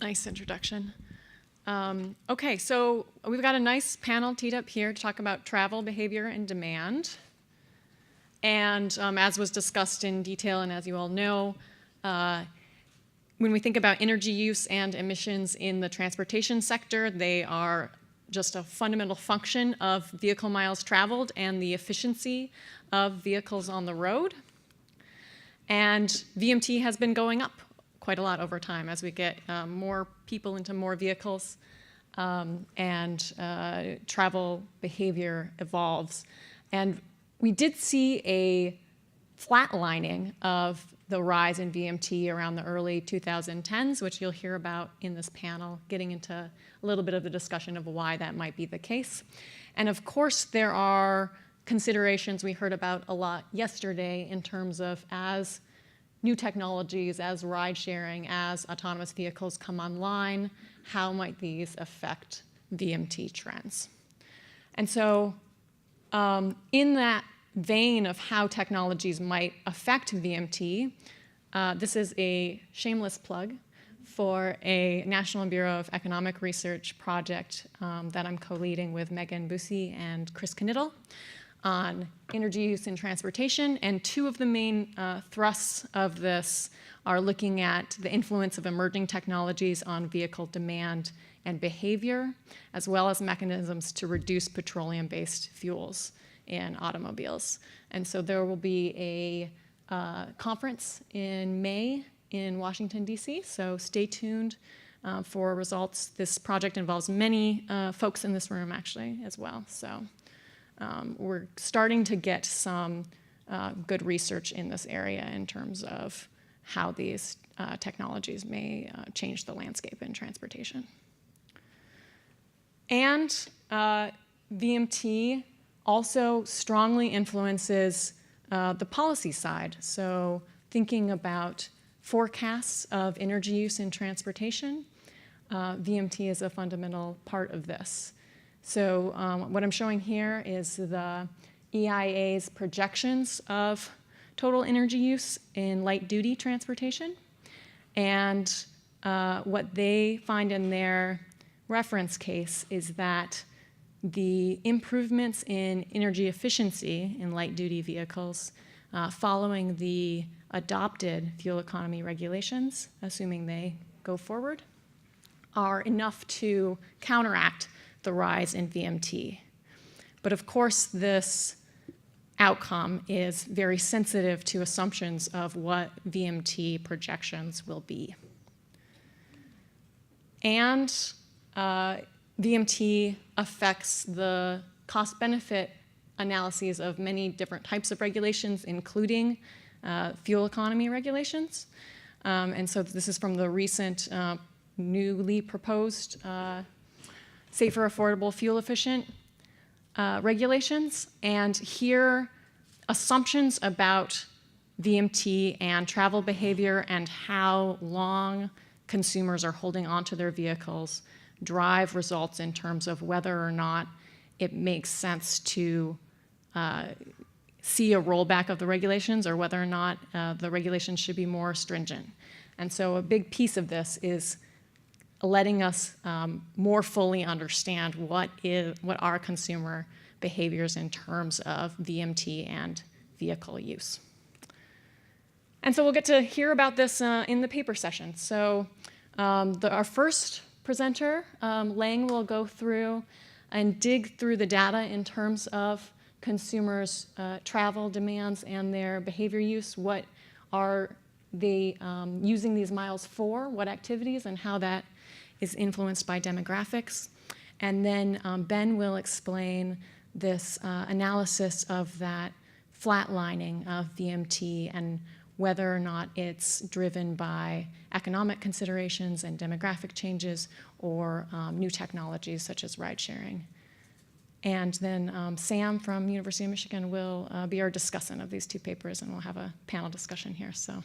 Nice introduction. Okay, so we've got a nice panel teed up here to talk about travel behavior and demand. And as was discussed in detail, and as you all know, when we think about energy use and emissions in the transportation sector, they are just a fundamental function of vehicle miles traveled and the efficiency of vehicles on the road. And VMT has been going up quite a lot over time as we get more people into more vehicles and travel behavior evolves. And we did see a flatlining of the rise in VMT around the early 2010s, which you'll hear about in this panel, getting into a little bit of the discussion of why that might be the case. And of course, there are considerations we heard about a lot yesterday in terms of as new technologies, as ride sharing, as autonomous vehicles come online, how might these affect VMT trends? And so in that vein of how technologies might affect VMT, this is a shameless plug for a National Bureau of Economic Research project that I'm co-leading with Megan Busey and Chris Knittel on energy use in transportation. And two of the main thrusts of this are looking at the influence of emerging technologies on vehicle demand and behavior, as well as mechanisms to reduce petroleum-based fuels in automobiles. And so there will be a conference in May in Washington, D.C., so stay tuned for results. This project involves many folks in this room, actually, as well. So we're starting to get some good research in this area in terms of how these technologies may change the landscape in transportation. And VMT also strongly influences the policy side. So thinking about forecasts of energy use in transportation, VMT is a fundamental part of this. So what I'm showing here is the EIA's projections of total energy use in light-duty transportation. And what they find in their reference case is that the improvements in energy efficiency in light-duty vehicles following the adopted fuel economy regulations, assuming they go forward, are enough to counteract the rise in VMT. But of course, this outcome is very sensitive to assumptions of what VMT projections will be. And VMT affects the cost-benefit analyses of many different types of regulations, including fuel economy regulations. And so this is from the recent newly proposed safer, affordable, fuel-efficient regulations. And here, assumptions about VMT and travel behavior and how long consumers are holding onto their vehicles drive results in terms of whether or not it makes sense to see a rollback of the regulations or whether or not the regulations should be more stringent. And so a big piece of this is letting us more fully understand what are consumer behaviors in terms of VMT and vehicle use. And so we'll get to hear about this in the paper session. So our first presenter, Lang, will go through and dig through the data in terms of consumers' travel demands and their behavior use. What are they using these miles for? What activities and how that is influenced by demographics. And then Ben will explain this analysis of that flatlining of VMT and whether or not it's driven by economic considerations and demographic changes or new technologies such as ride sharing. And then Sam from University of Michigan will be our discussant of these two papers, and we'll have a panel discussion here. So